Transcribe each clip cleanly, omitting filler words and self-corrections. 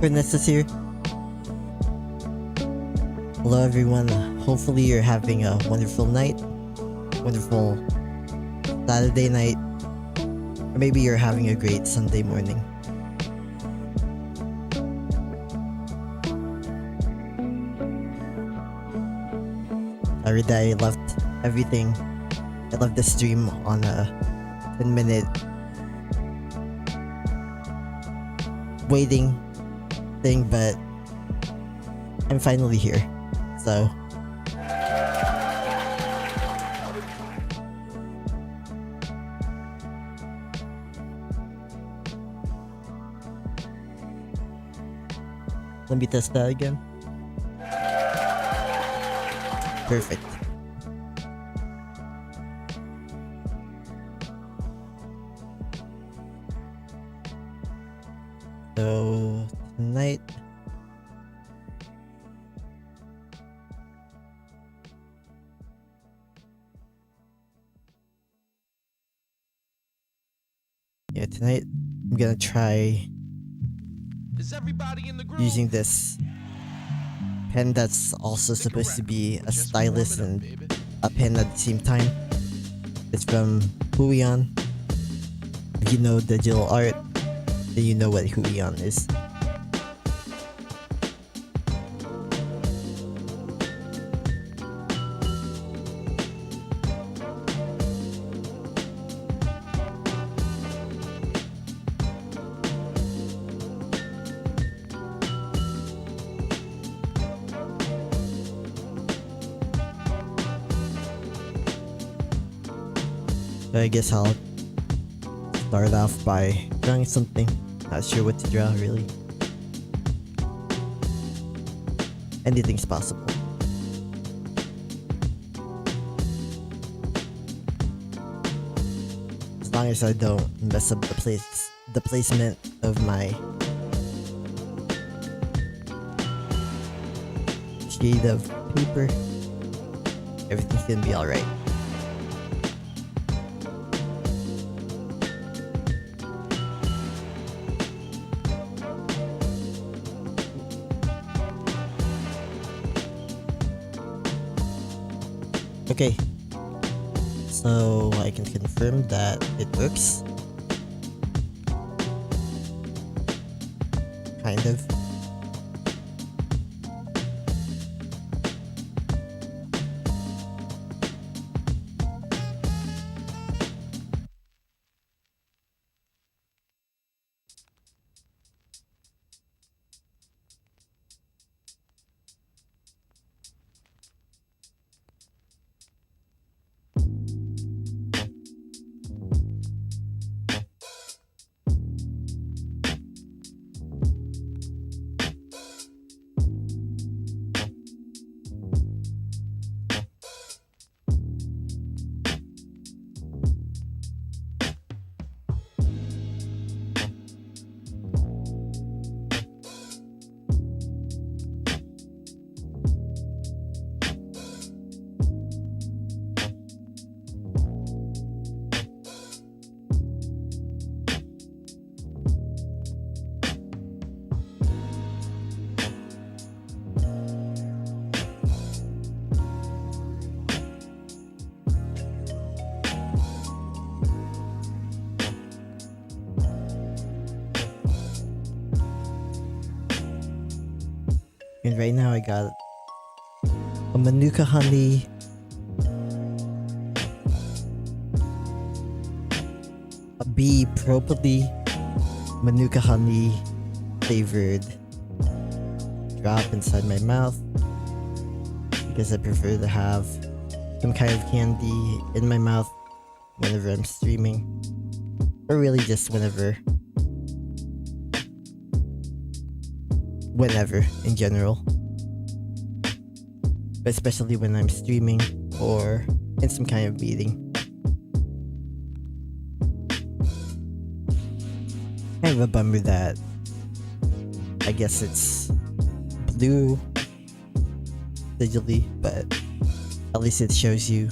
Fornesus here. Hello everyone, hopefully you're having a wonderful night, wonderful Saturday night, or maybe you're having a great Sunday morning. Sorry that I left everything. I left the stream on a 10-minute waiting thing, but I'm finally here. So let me test that again. Perfect. So tonight tonight I'm gonna try using this pen that's also supposed to be a stylus and a pen at the same time. It's from Huion. If you know digital art, then you know what Huion is. So I guess I'll start off by drawing something. Not sure what to draw really. Anything's possible. As long as I don't mess up the placement of my sheet of paper, everything's gonna be alright. Okay, so I can confirm that it works. Kind of. And right now I got a Manuka honey, a bee propally Manuka honey flavored drop inside my mouth because I prefer to have some kind of candy in my mouth whenever I'm streaming, or really just whenever in general, but especially when I'm streaming or in some kind of meeting. Kind of a bummer that I guess it's blue digitally, but at least it shows you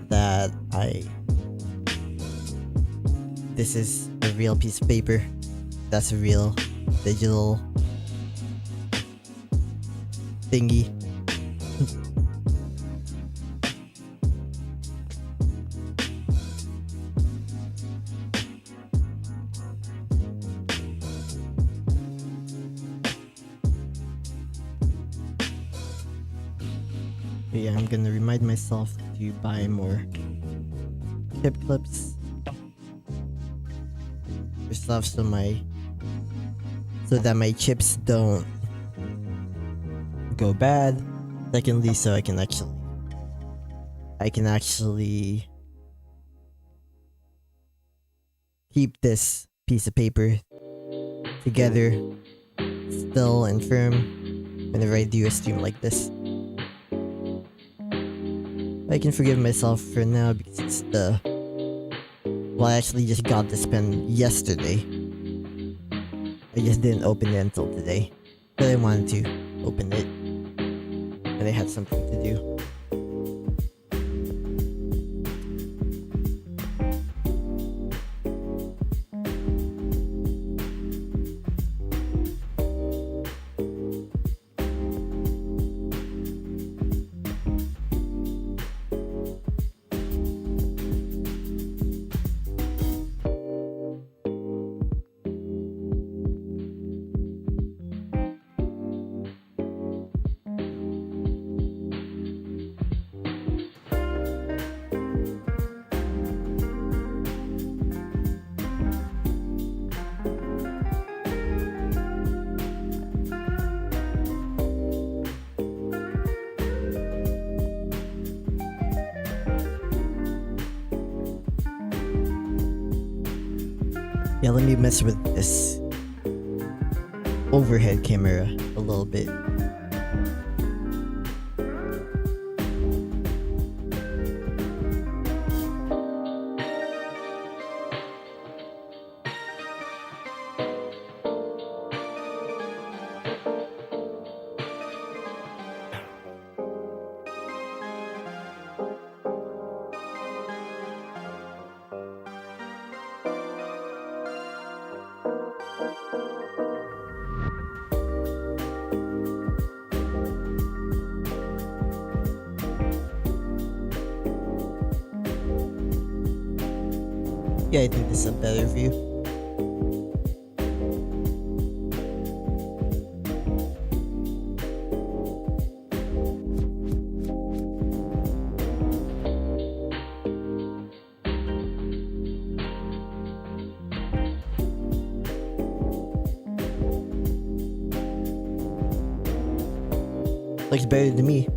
that this is a real piece of paper. That's a real digital thingy. But yeah, I'm gonna remind myself to buy more chip clips for stuff so that my chips don't go bad. Secondly, so I can actually keep this piece of paper together, still and firm, whenever I do a stream like this. I can forgive myself for now because I actually just got this pen yesterday. I just didn't open it until today. But I wanted to open it. And I had something to do. Yeah, let me mess with this overhead camera a little bit. Yeah, I think this is a better view. Looks better to me.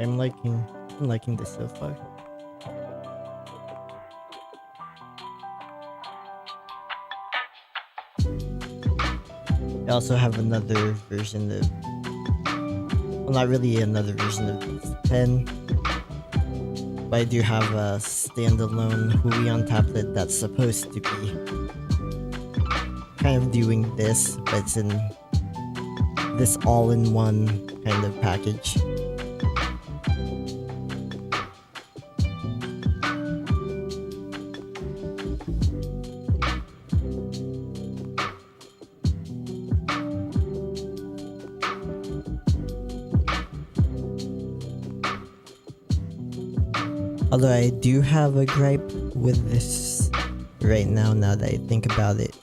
I'm liking this so far. I also have another version of, well, not really another version of this pen, but I do have a standalone Huion tablet that's supposed to be kind of doing this, but it's in this all-in-one kind of package. Although I do have a gripe with this right now that I think about it.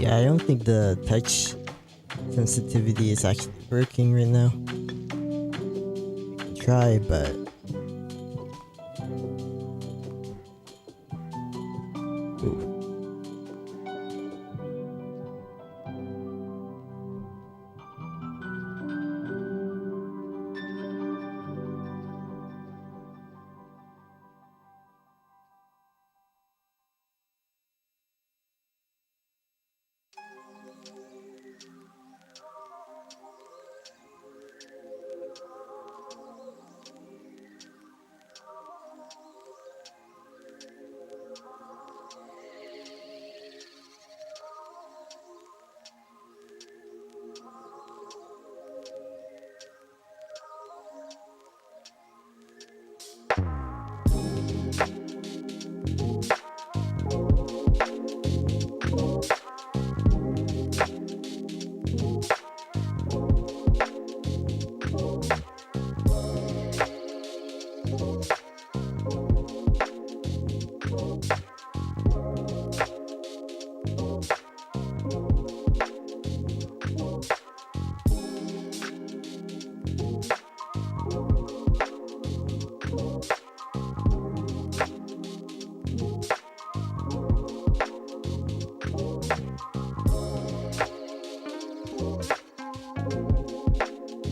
Yeah, I don't think the touch sensitivity is actually working right now. I can try, but ooh.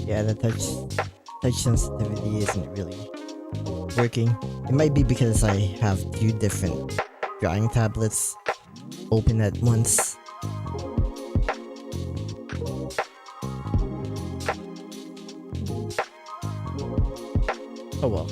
Yeah, the touch sensitivity isn't really working. It might be because I have two different drawing tablets open at once. Oh well.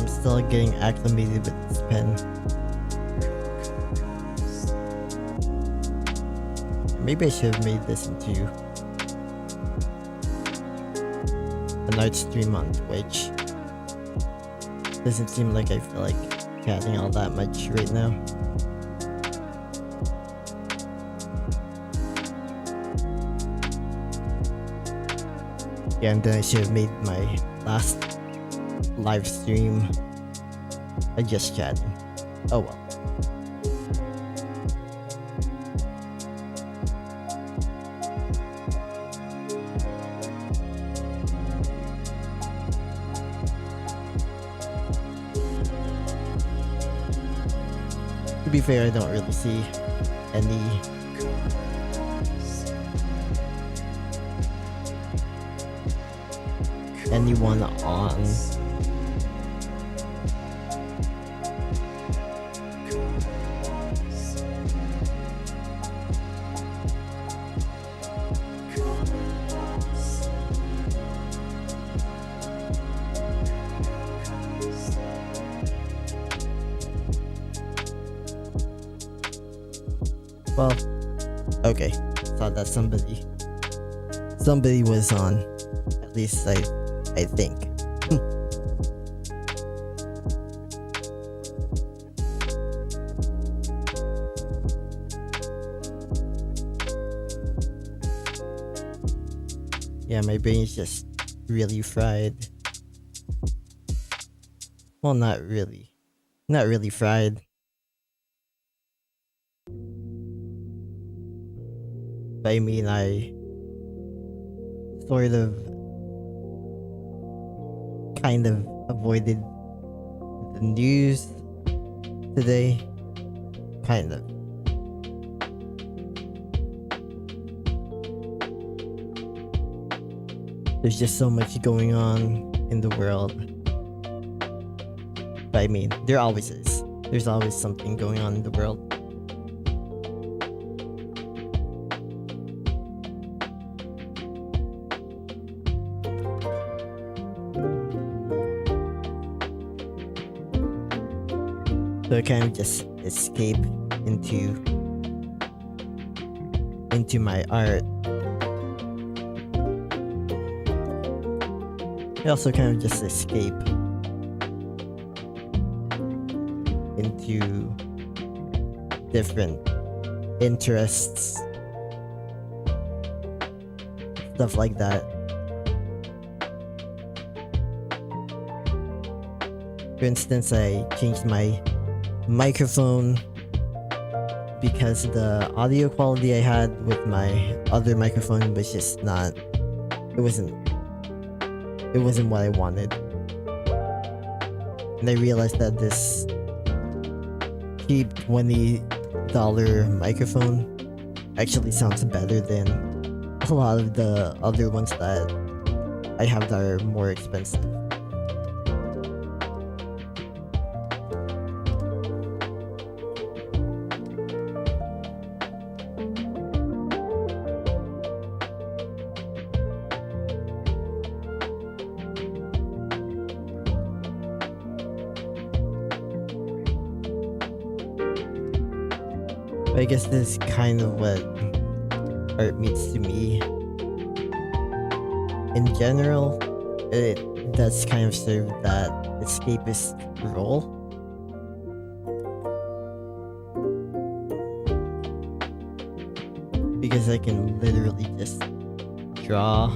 Still getting acclimated with this pen. Maybe I should have made this into an art stream on Twitch. Doesn't seem like I feel like chatting all that much right now. Yeah, and then I should have made my last live stream. I just chatting. Oh well. To be fair, I don't really see anyone on. Well, okay. Thought that somebody was on. At least I think. Yeah, my brain's just really fried. Well, not really. Not really fried. But I mean, I sort of kind of avoided the news today. Kind of. There's just so much going on in the world. But I mean, there always is. There's always something going on in the world. So I kind of just escape into my art. I also kind of just escape into different interests, stuff like that. For instance, I changed my microphone because the audio quality I had with my other microphone was just not, it wasn't what I wanted. And I realized that this cheap $20 microphone actually sounds better than a lot of the other ones that I have that are more expensive. I guess this is kind of what art means to me. In general, it does kind of serve that escapist role. Because I can literally just draw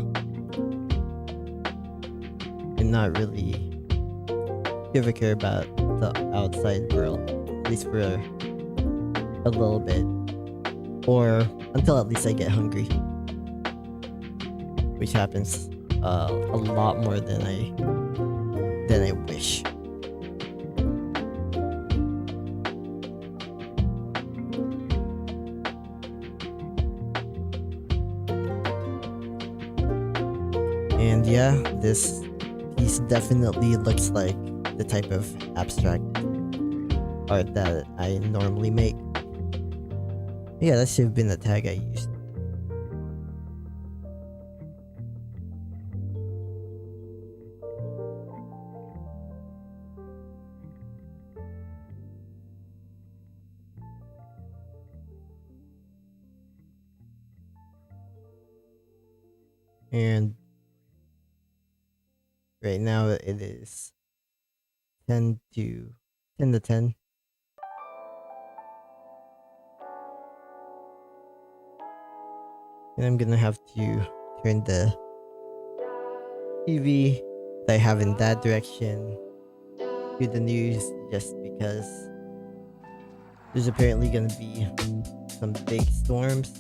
and not really give a care about the outside world, at least for a little bit, or until at least I get hungry, which happens a lot more than I wish. And yeah, this piece definitely looks like the type of abstract art that I normally make. Yeah, that should have been the tag I used. And right now it is 10 to 10. And I'm gonna have to turn the TV I have in that direction to the news just because there's apparently gonna be some big storms.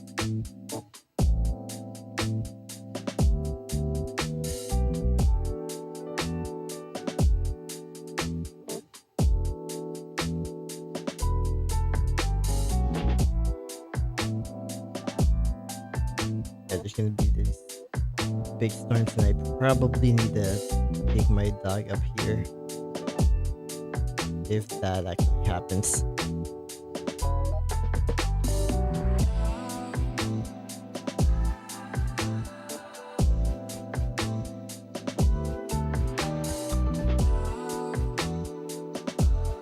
Yeah, there's gonna be these big storms, and I probably need to take my dog up here if that actually happens.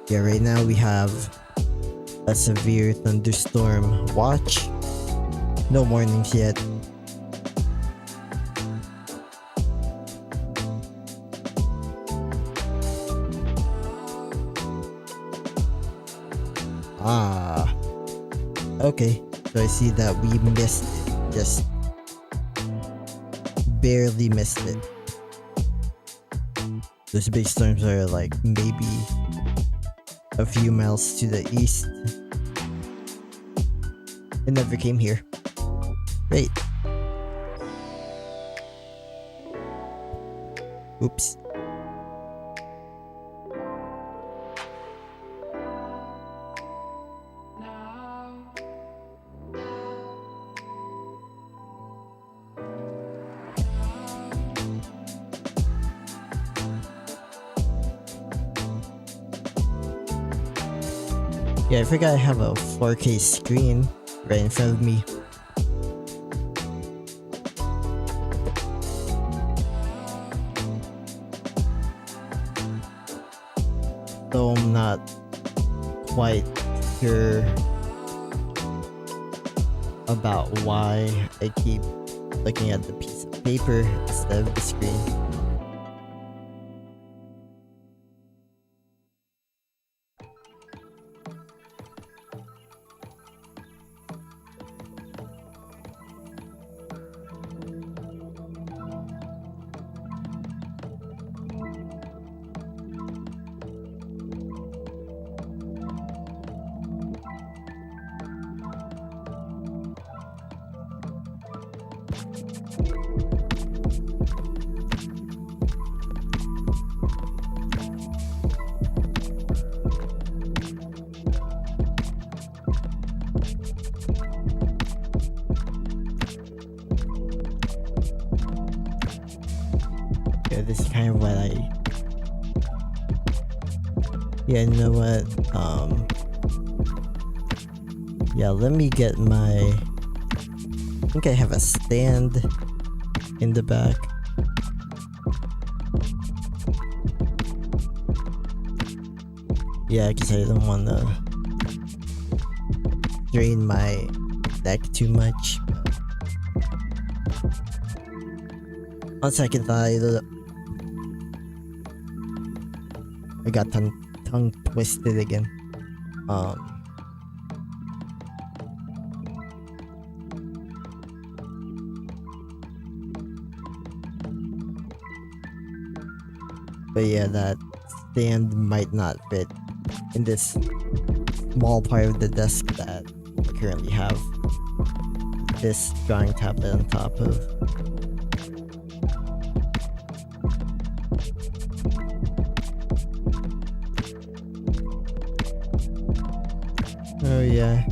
Yeah, right now we have a severe thunderstorm watch. No warnings yet. Ah, okay. So I see that we missed it. Just barely missed it. Those big storms are like maybe a few miles to the east. It never came here. Great. Oops. Yeah, I forgot I have a 4K screen right in front of me. So I'm not quite sure about why I keep looking at the piece of paper instead of the screen. Yeah, this is kind of what I... Yeah, you know what? Yeah, let me get my... I think I have a stand in the back. Yeah, because I don't want to drain my neck too much. On second thought, I got tongue twisted again. But yeah, that stand might not fit in this small part of the desk that I currently have this drawing tablet on top of. Oh yeah,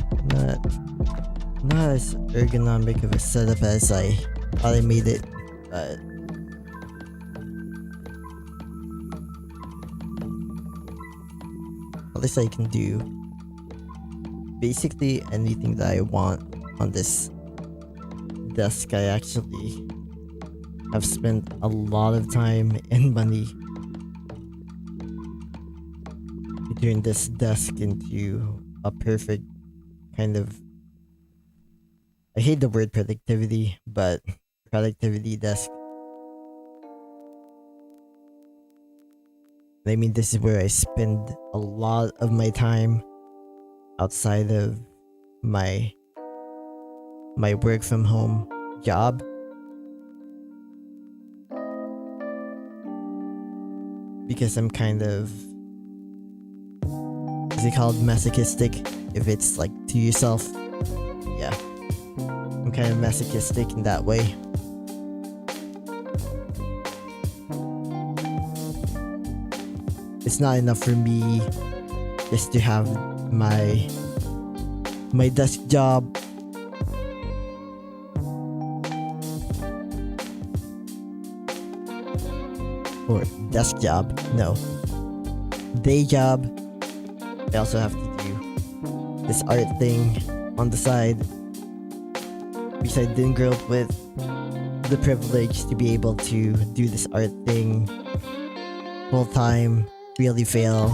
not as ergonomic of a setup as I thought I made it, but at least I can do basically anything that I want on this desk. I actually have spent a lot of time and money to turn this desk into a perfect kind of... I hate the word productivity, but productivity desk. I mean, this is where I spend a lot of my time outside of my work from home job. because I'm kind of, is it called masochistic? If it's like to yourself, yeah, I'm kind of masochistic in that way. It's not enough for me just to have my desk job or desk job, no, day job. I also have to do this art thing on the side, because I didn't grow up with the privilege to be able to do this art thing full time, really fail,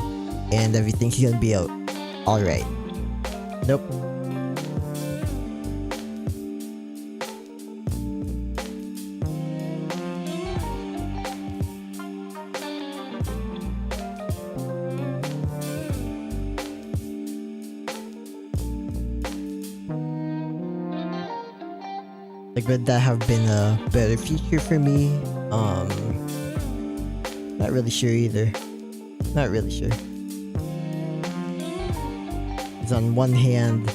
and everything's gonna be alright. Nope. Like, would that have been a better future for me? Not really sure either. Not really sure. Because on one hand,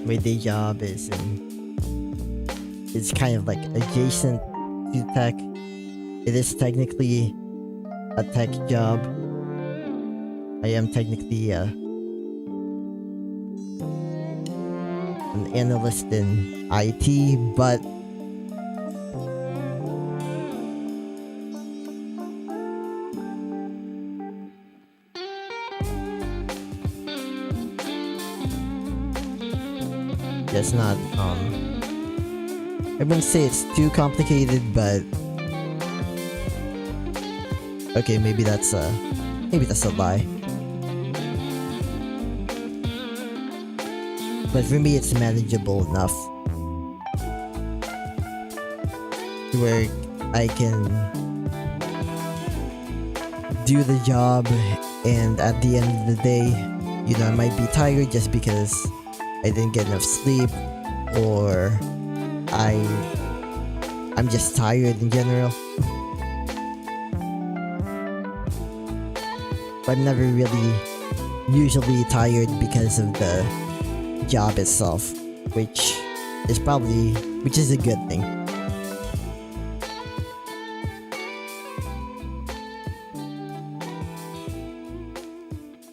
my day job is it's kind of like adjacent to tech. It is technically a tech job. I am technically an analyst in IT, but it's not, I wouldn't say it's too complicated, but okay, maybe that's a lie. But for me, it's manageable enough to where I can do the job, and at the end of the day, you know, I might be tired just because I didn't get enough sleep, or I'm just tired in general. But I'm never really usually tired because of the job itself, which is a good thing.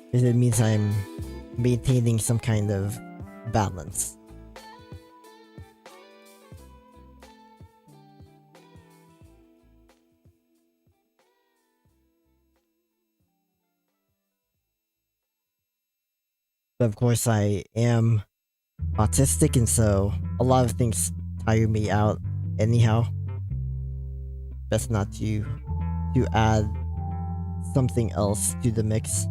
Because it means I'm maintaining some kind of balance. But of course, I am autistic, and so a lot of things tire me out anyhow. Best not to add something else to the mix.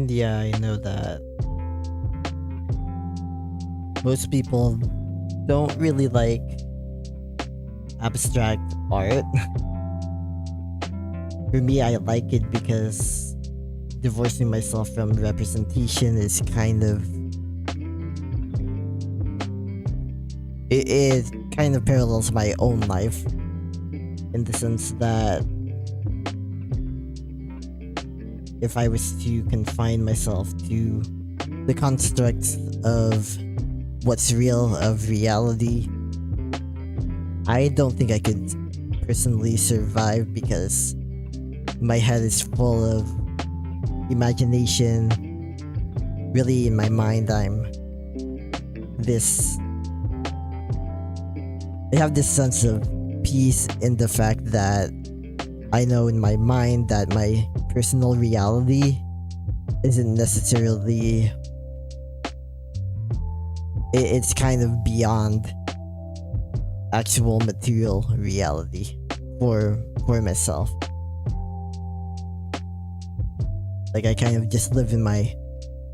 Yeah, I know that most people don't really like abstract art. For me, I like it because divorcing myself from representation is kind of, it kind of parallels my own life, in the sense that if I was to confine myself to the constructs of what's real, of reality, I don't think I could personally survive, because my head is full of imagination. Really, in my mind, I'm this I have this sense of peace in the fact that I know in my mind that my personal reality isn't necessarily, it's kind of beyond actual material reality for myself. Like, I kind of just live in my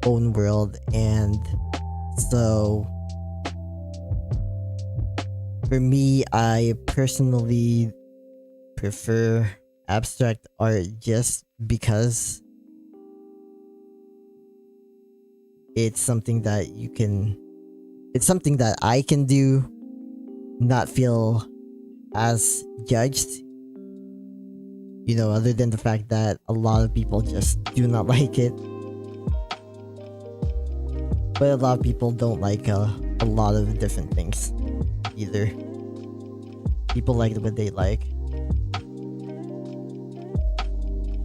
own world, and so for me, I personally prefer abstract art just because it's something that I can do, not feel as judged. You know, other than the fact that a lot of people just do not like it. But a lot of people don't like a lot of different things either. People like what they like.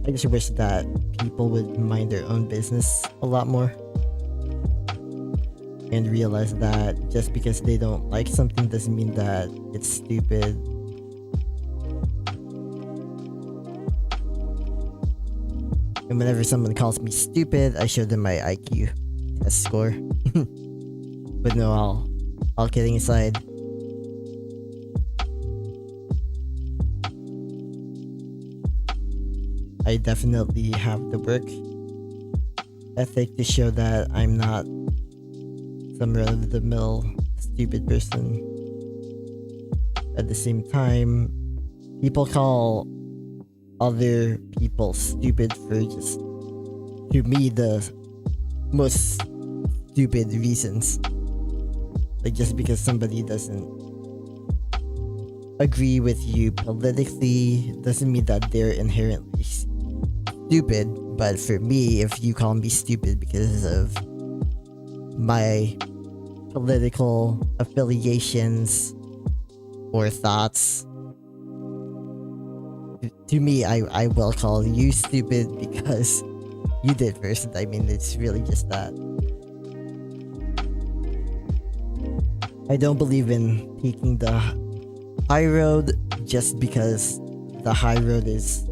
I just wish that people would mind their own business a lot more. And realize that just because they don't like something doesn't mean that it's stupid. And whenever someone calls me stupid, I show them my IQ test score. But no, all kidding aside, I definitely have the work ethic to show that I'm not some run-of-the-mill stupid person. At the same time, people call other people stupid for just, to me, the most stupid reasons. Like, just because somebody doesn't agree with you politically doesn't mean that they're inherently stupid. But for me, if you call me stupid because of my political affiliations or thoughts, to me, I will call you stupid because you did first. I mean, it's really just that. I don't believe in taking the high road just because the high road is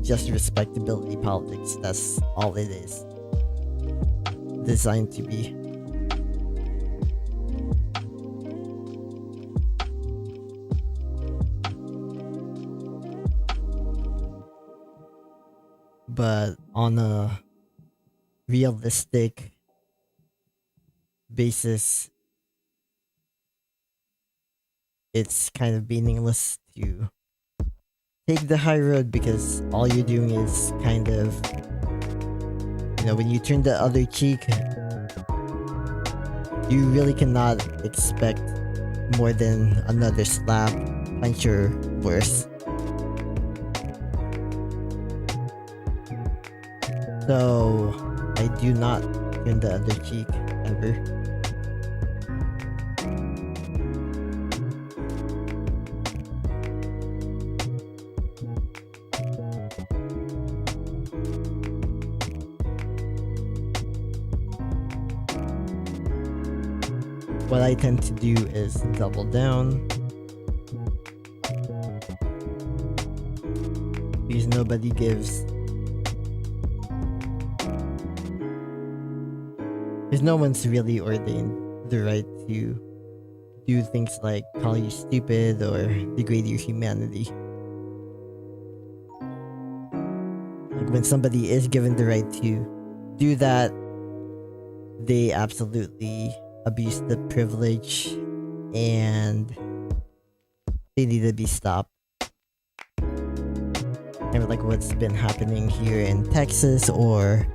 just respectability politics. That's all it is designed to be. But on a realistic basis, it's kind of meaningless to take the high road because all you're doing is kind of, you know, when you turn the other cheek, you really cannot expect more than another slap, punch, or worse. So I do not turn the other cheek ever. What I tend to do is double down, because nobody gives. Because no one's really ordained the right to do things like call you stupid or degrade your humanity. Like, when somebody is given the right to do that, they absolutely abuse the privilege and they need to be stopped. Kind of like what's been happening here in Texas, or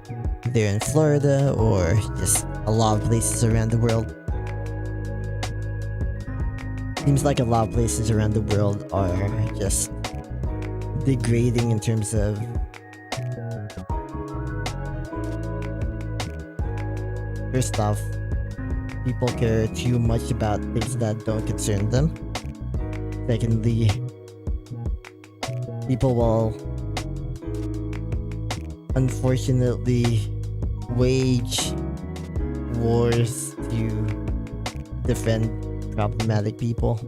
there in Florida, or just a lot of places around the world. Seems like a lot of places around the world are just degrading in terms of first off, people care too much about things that don't concern them. Secondly, people will unfortunately wage wars to defend problematic people.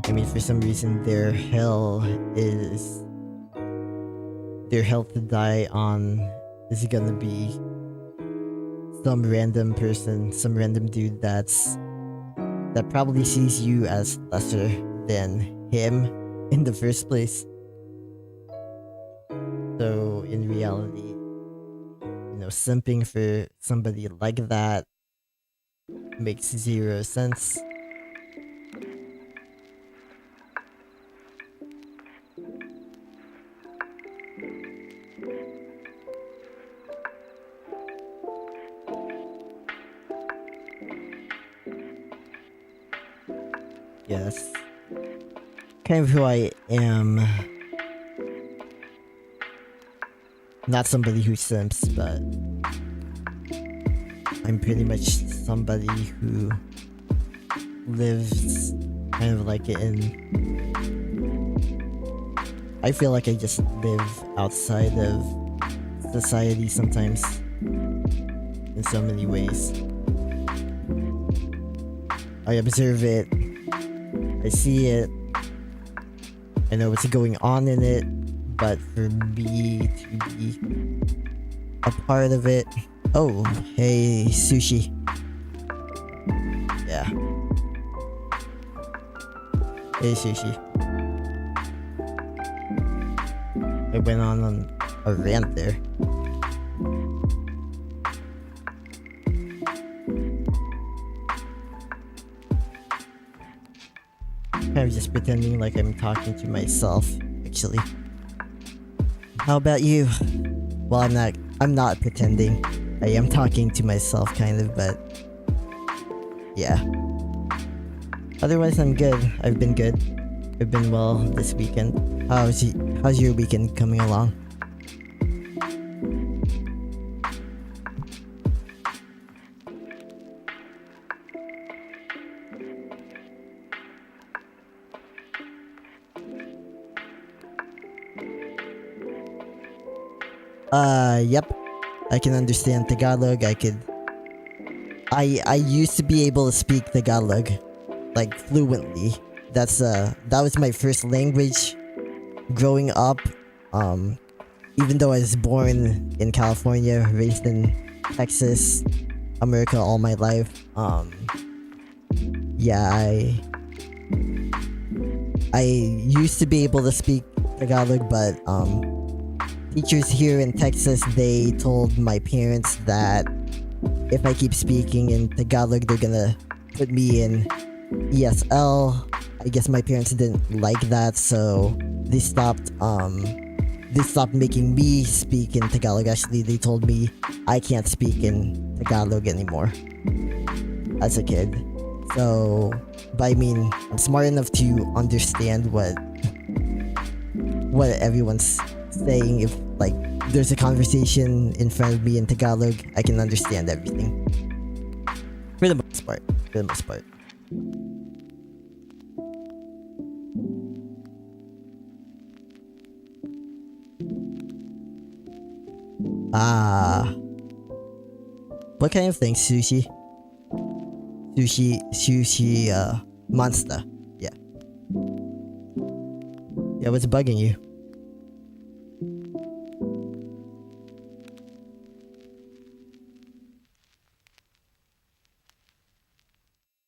I mean, for some reason, their hell to die on is gonna be some random person, some random dude that probably sees you as lesser than him in the first place. So in reality, simping for somebody like that makes zero sense. Yes. Kind of who I am. Not somebody who simps, but I'm pretty much somebody who lives kind of like I feel like I just live outside of society sometimes in so many ways. I observe it, I see it, I know what's going on in it, but for me to be a part of it... Oh, hey, Sushi. Yeah. Hey, Sushi. I went on a rant there. I'm just pretending like I'm talking to myself, actually. How about you? Well, I'm not pretending. I am talking to myself, kind of, but yeah. Otherwise, I'm good. I've been good. I've been well this weekend. How's your weekend coming along? Yep. I can understand Tagalog. I used to be able to speak Tagalog, like, fluently. That was my first language growing up. Even though I was born in California, raised in Texas, America all my life. Yeah, I used to be able to speak Tagalog, but teachers here in Texas, they told my parents that if I keep speaking in Tagalog, they're gonna put me in ESL. I guess my parents didn't like that, so they stopped making me speak in Tagalog. Actually, they told me I can't speak in Tagalog anymore as a kid. So, but I mean, I'm smart enough to understand what everyone's saying. If, like, there's a conversation in front of me in Tagalog, I can understand everything. For the most part. Ah. What kind of thing? Sushi, monster. Yeah. Yeah, what's bugging you?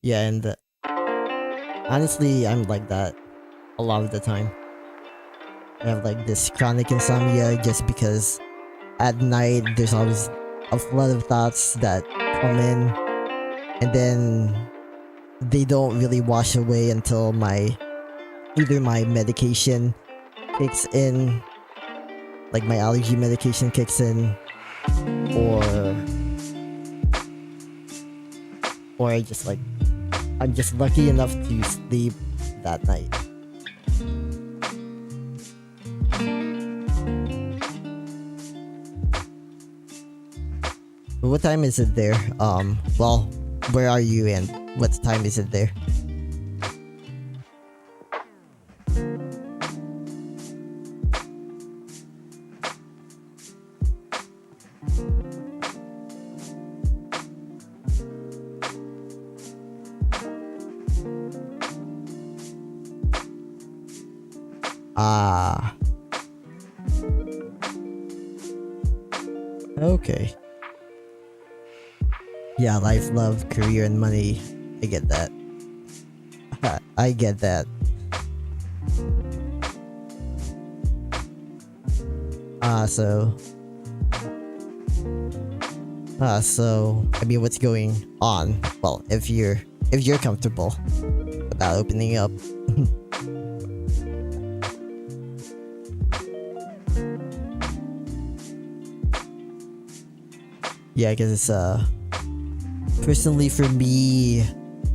Yeah, and honestly, I'm like that a lot of the time. I have like this chronic insomnia just because at night there's always a flood of thoughts that come in, and then they don't really wash away until either my medication kicks in, like my allergy medication kicks in, or I'm just lucky enough to sleep that night. What time is it there? Well, where are you and what time is it there? Ah. Okay. Yeah, life, love, career, and money. I get that. I get that. So I mean, what's going on? Well, if you're comfortable about opening up. Yeah, because it's personally for me,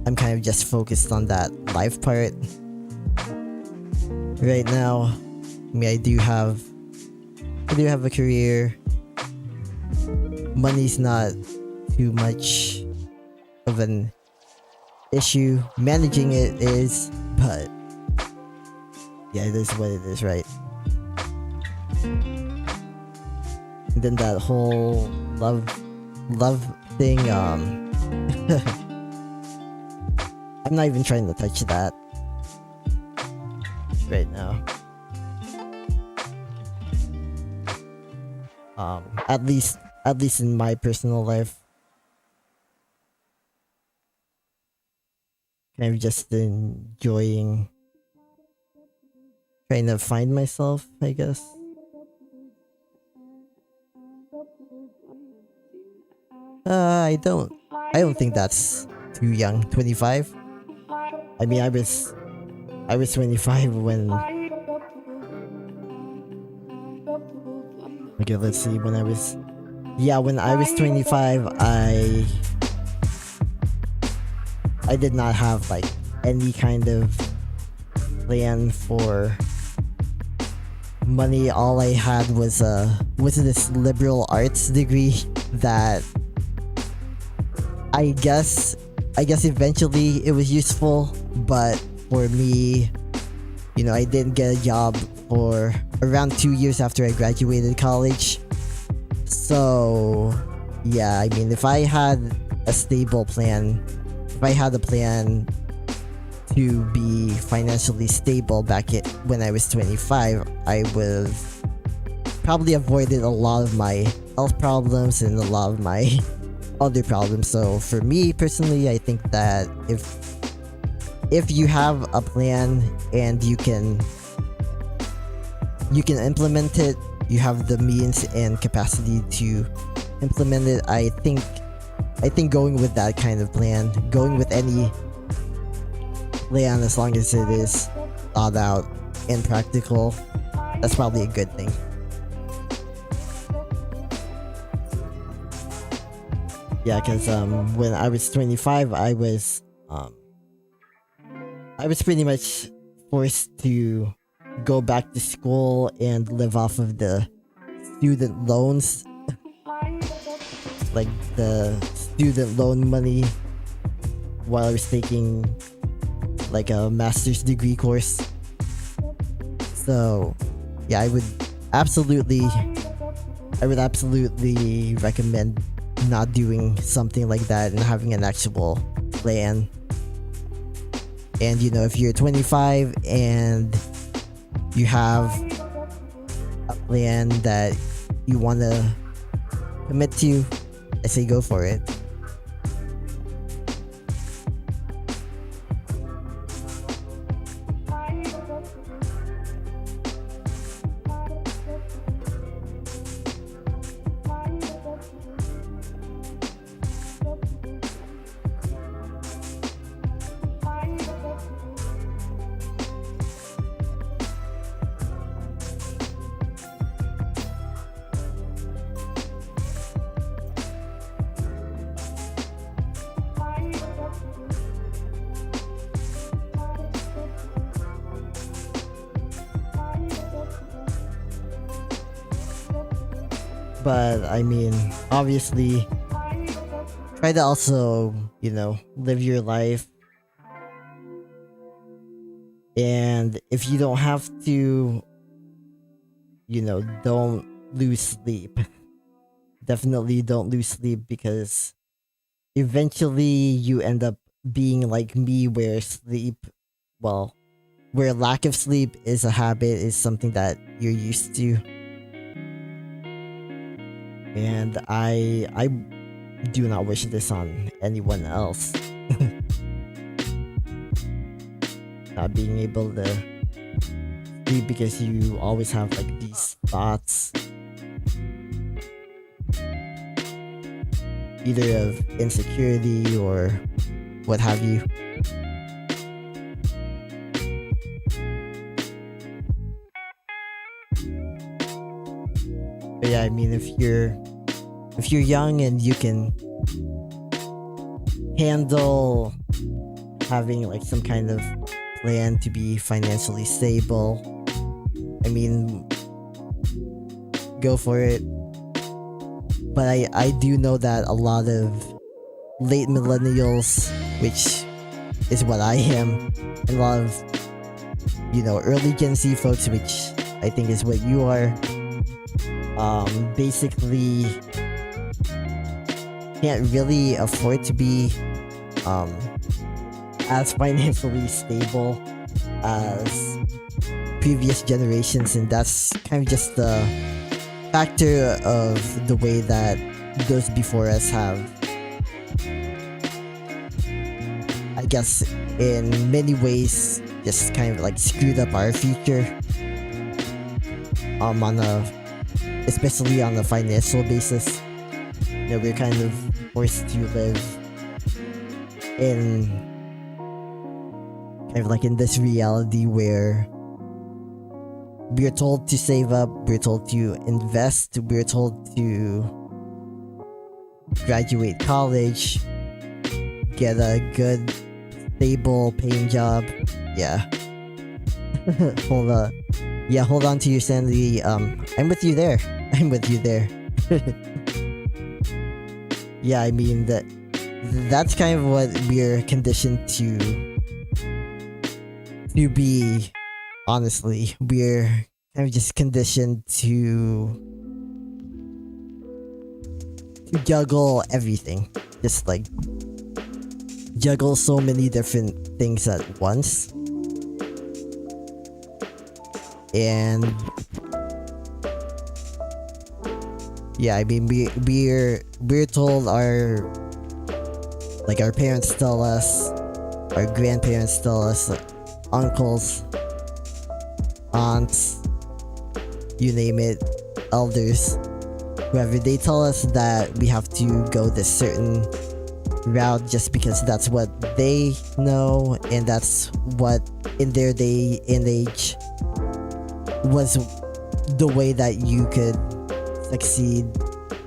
I'm kind of just focused on that life part right now. I mean, I do have a career. Money's not too much of an issue. Managing it is, but yeah, it is what it is, right? And then that whole love thing, I'm not even trying to touch that right now. At least in my personal life, kind of just enjoying trying to find myself, I guess. I don't think that's too young. 25. I mean, I was 25 when. Okay, let's see. When I was 25, I did not have like any kind of plan for money. All I had was this liberal arts degree that I guess eventually it was useful, but for me, you know, I didn't get a job for around 2 years after I graduated college. So yeah, I mean, if I had a stable plan, if I had a plan to be financially stable when I was 25, I would have probably avoided a lot of my health problems and a lot of my other problems. So for me personally, I think that if you have a plan and you can implement it, you have the means and capacity to implement it, I think going with that kind of plan, going with any plan as long as it is thought out and practical, that's probably a good thing. Yeah, because when I was 25, I was pretty much forced to go back to school and live off of the student loans, like the student loan money, while I was taking like a master's degree course. So yeah, I would absolutely recommend not doing something like that and having an actual plan. And you know, if you're 25 and you have a plan that you want to commit to, I say go for it. But I mean, obviously, try to also, you know, live your life. And if you don't have to, you know, don't lose sleep. Definitely don't lose sleep, because eventually you end up being like me, where sleep, well, where lack of sleep is a habit, is something that you're used to. And I do not wish this on anyone else. Not being able to sleep because you always have like these thoughts, either of insecurity or what have you. But yeah, I mean, if you're young and you can handle having like some kind of plan to be financially stable, I mean, go for it. But I do know that a lot of late millennials, which is what I am, and a lot of, you know, early Gen Z folks, which I think is what you are, basically can't really afford to be as financially stable as previous generations, and that's kind of just the factor of the way that those before us have, I guess, in many ways just kind of like screwed up our future, especially on a financial basis. You know, we're kind of forced to live in kind of like in this reality where we're told to save up, we're told to invest, we're told to graduate college, get a good, stable paying job. Yeah. Hold on to your sanity. I'm with you there. I'm with you there. Yeah, I mean that's kind of what we're conditioned to be. Honestly, we're kind of just conditioned to juggle everything, just like juggle so many different things at once. And yeah, I mean, we're told, our parents tell us, our grandparents tell us, uncles, aunts, you name it, elders, whoever, they tell us that we have to go this certain route just because that's what they know, and that's what in their day and age was the way that you could succeed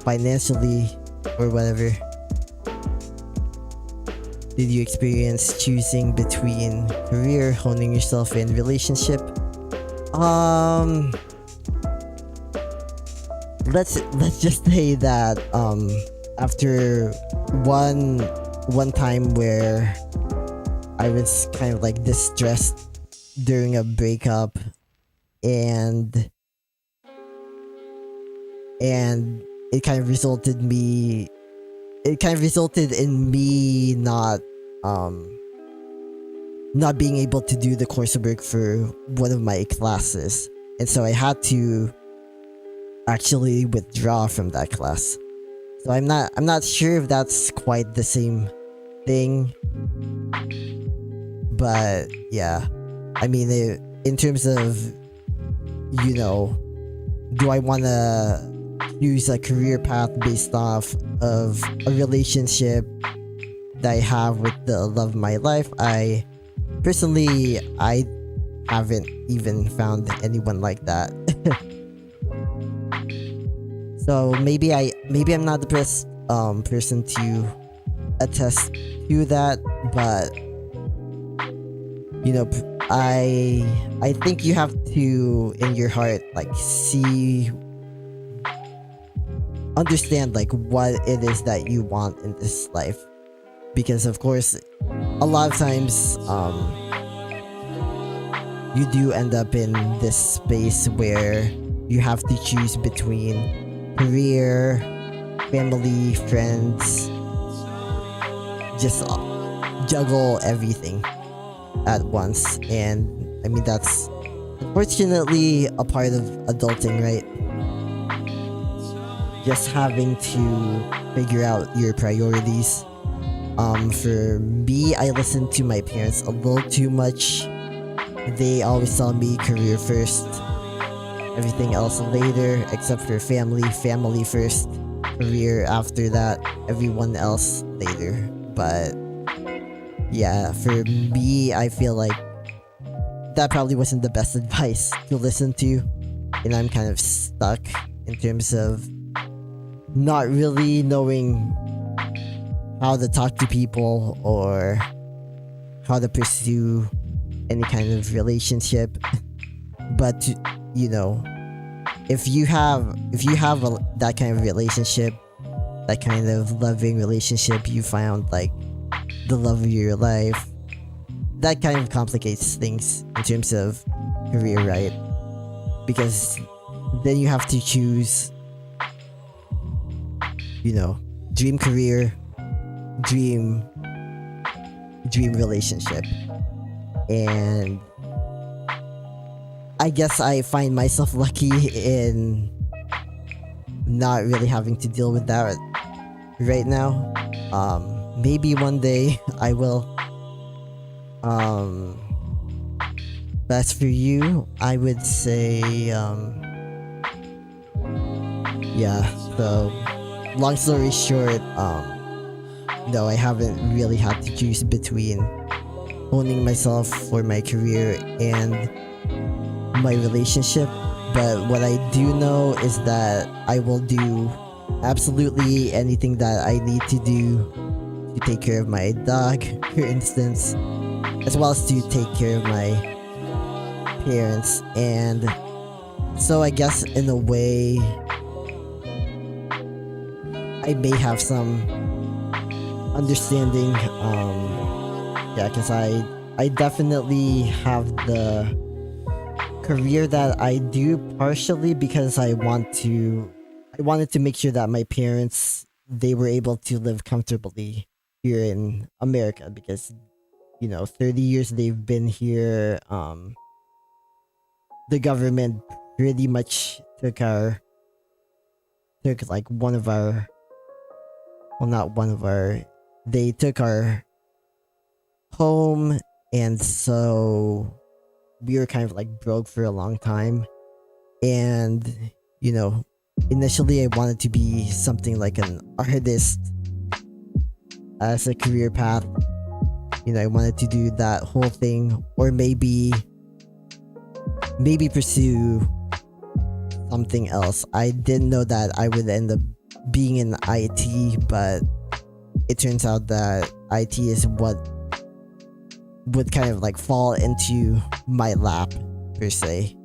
financially or whatever. Did you experience choosing between career, honing yourself, and relationship? Let's just say that after one time where I was kind of like distressed during a breakup, and it kind of resulted in me not being able to do the coursework for one of my classes, and so I had to actually withdraw from that class. So I'm not sure if that's quite the same thing, but yeah, I mean, in terms of, you know, do I want to choose a career path based off of a relationship that I have with the love of my life? I personally haven't even found anyone like that. So maybe I'm not the best person to attest to that, but you know, I think you have to, in your heart, like, understand like what it is that you want in this life, because of course a lot of times you do end up in this space where you have to choose between career, family, friends, just juggle everything at once. And I mean, that's unfortunately a part of adulting, right? Just having to figure out your priorities. For me, I listened to my parents a little too much. They always tell me career first, everything else later, except for family. Family first, career after that, everyone else later. But yeah, for me, I feel like that probably wasn't the best advice to listen to, and I'm kind of stuck in terms of not really knowing how to talk to people or how to pursue any kind of relationship. But you know, if you have that kind of relationship, that kind of loving relationship, you found like the love of your life, that kind of complicates things in terms of career, right? Because then you have to choose, dream career, dream relationship. And I guess I find myself lucky in not really having to deal with that right now. Maybe one day I will. But as for you, I would say, yeah. So, long story short, no, I haven't really had to choose between honing myself for my career and my relationship. But what I do know is that I will do absolutely anything that I need to do to take care of my dog, for instance, as well as to take care of my parents. And so I guess in a way, I may have some understanding. Yeah, because I definitely have the career that I do partially because I wanted to make sure that my parents, they were able to live comfortably here in America, because 30 years they've been here. The government pretty much took like one of our, well, not one of our, they took our home, and so we were kind of like broke for a long time. And initially I wanted to be something like an artist as a career path. I wanted to do that whole thing, or maybe pursue something else. I didn't know that I would end up being in IT, but it turns out that IT is what would kind of like fall into my lap, per se.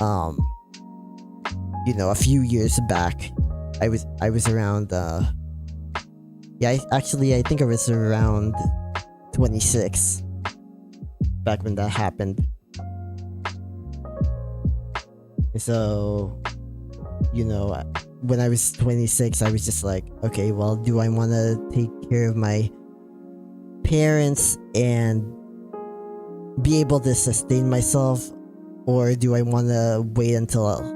A few years back, I was around I think I was around 26 back when that happened. So when I was 26, I was just like, okay, well, do I want to take care of my parents and be able to sustain myself, or do I want to wait until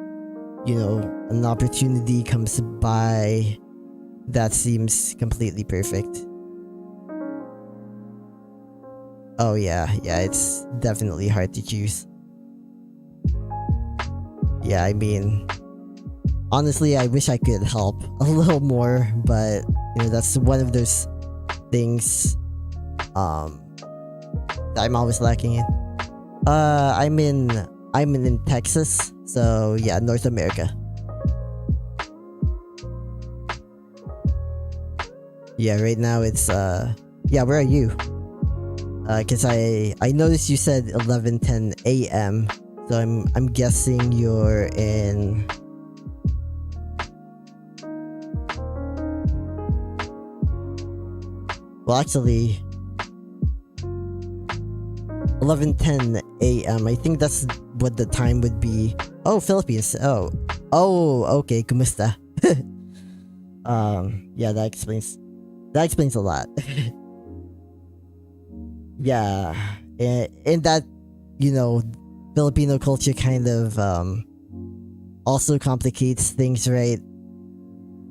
an opportunity comes by that seems completely perfect? Oh yeah, it's definitely hard to choose. Yeah, I mean, honestly, I wish I could help a little more, but that's one of those things that I'm always lacking in. I'm in Texas, so yeah, North America. Yeah, right now it's yeah, where are you? Cause I noticed you said 11:10 a.m. So I'm guessing you're in. Well, actually, 11:10 a.m. I think that's what the time would be. Oh, Philippines. Oh, okay. Kumusta? Yeah, that explains a lot. Yeah, and that, Filipino culture kind of also complicates things, right?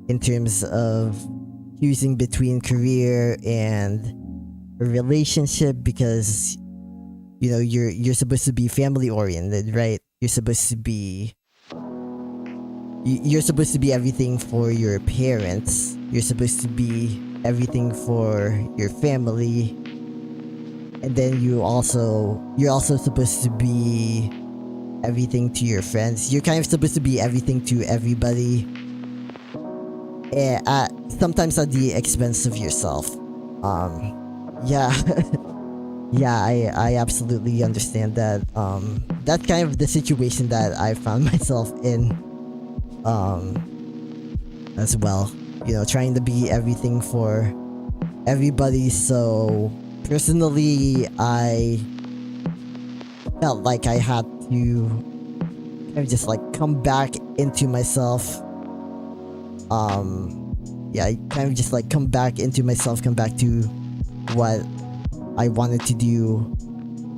In terms of choosing between career and a relationship, because you're supposed to be family oriented, right? You're supposed to be everything for your parents. You're supposed to be everything for your family, and then you're also supposed to be everything to your friends. You're kind of supposed to be everything to everybody, sometimes at the expense of yourself. Yeah. Yeah, I absolutely understand that. That's kind of the situation that I found myself in, as well. Trying to be everything for everybody. So personally, I felt like I had to kind of just like come back into myself. Yeah, I kind of just like come back into myself, come back to what I wanted to do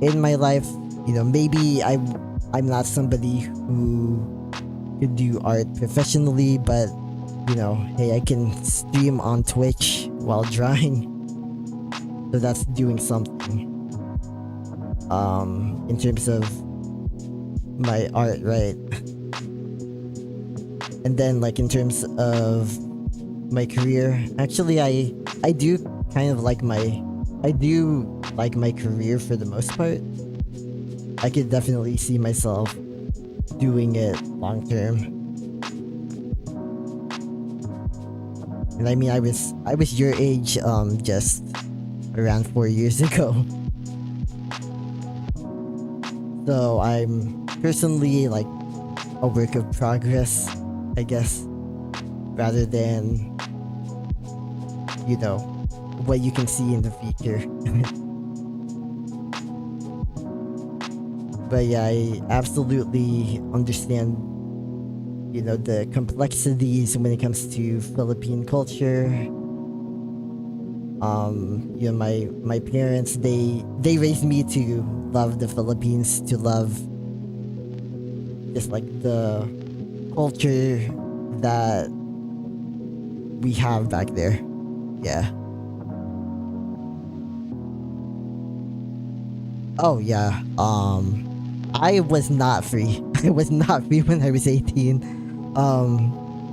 in my life. Maybe I'm not somebody who could do art professionally, but hey, I can stream on Twitch while drawing, so that's doing something. In terms of my art, right? And then like in terms of my career, actually I do kind of like my career for the most part. I could definitely see myself doing it long term. And I mean, I was your age just around 4 years ago. So I'm personally like a work of progress, I guess, rather than what you can see in the future. But yeah, I absolutely understand the complexities when it comes to Philippine culture. My parents, they raised me to love the Philippines, to love just like the culture that we have back there. Yeah. Oh yeah. I was not free. I was not free when I was 18.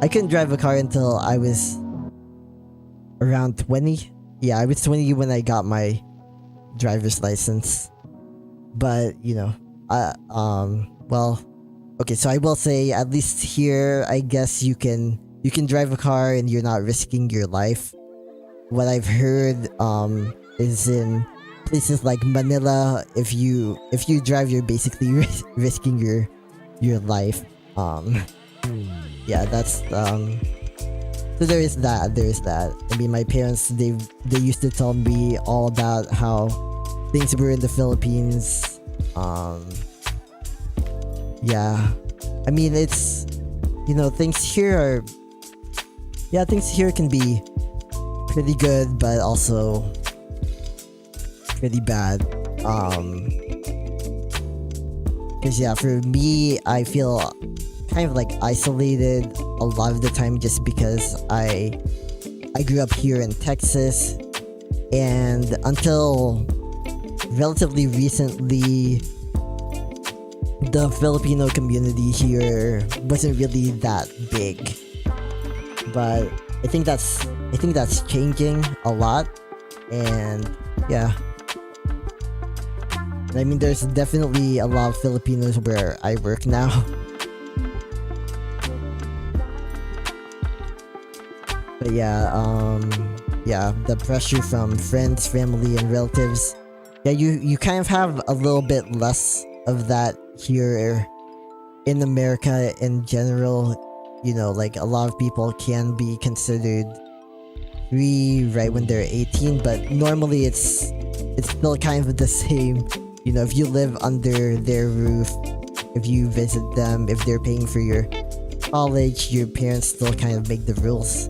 I couldn't drive a car until I was around 20. Yeah, I was 20 when I got my driver's license. But well, okay, so I will say, at least here, I guess you can drive a car and you're not risking your life. What I've heard is in places like Manila, if you drive, you're basically risking your life. Yeah, that's so there is that. I mean, my parents, they used to tell me all about how things were in the Philippines. Yeah, I mean, it's things here can be pretty good, but also pretty bad. Because yeah, for me, I feel kind of like isolated a lot of the time, just because I grew up here in Texas, and until relatively recently, the Filipino community here wasn't really that big. But I think that's changing a lot, and yeah. I mean, there's definitely a lot of Filipinos where I work now. But yeah, the pressure from friends, family, and relatives. Yeah, you kind of have a little bit less of that here in America in general. Like a lot of people can be considered free right when they're 18, but normally it's still kind of the same. If you live under their roof, if you visit them, if they're paying for your college, your parents still kind of make the rules.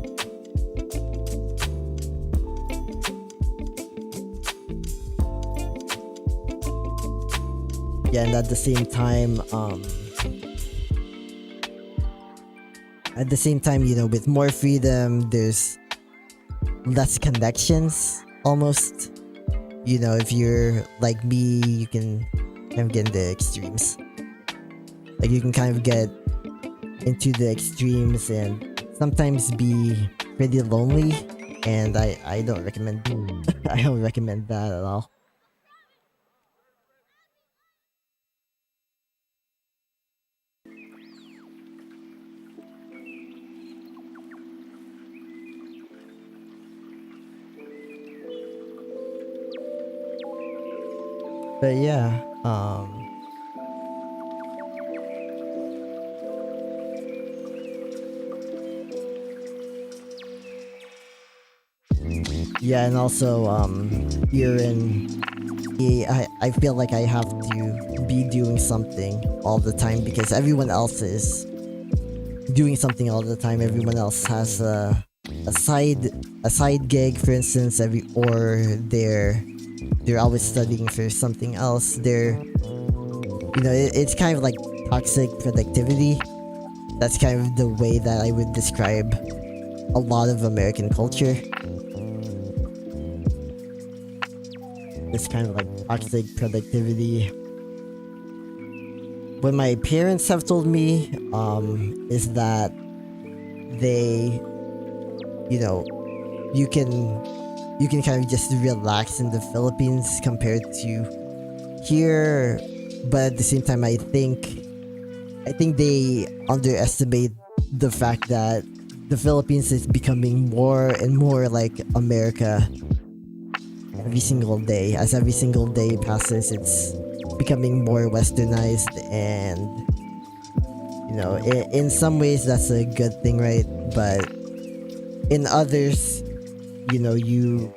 yeah, and at the same time, you know, with more freedom, there's less connections almost. You know, if you're like me, you can kind of get into extremes. Like you can kind of get into the extremes and sometimes be pretty lonely, and I don't recommend I don't recommend that at all. But yeah, yeah, and also here in I feel like I have to be doing something all the time because everyone else is doing something all the time. Everyone else has a side gig, for instance, or they're always studying for something else. You know, it's kind of like toxic productivity. That's kind of the way that I would describe a lot of American culture. It's kind of like toxic productivity. What my parents have told me is that they, you know, you can kind of just relax in the Philippines compared to here, but at the same time I think they underestimate the fact that the Philippines is becoming more and more like America every single day. As every single day passes, it's becoming more westernized, and you know, in some ways that's a good thing, right? But in others, you know, you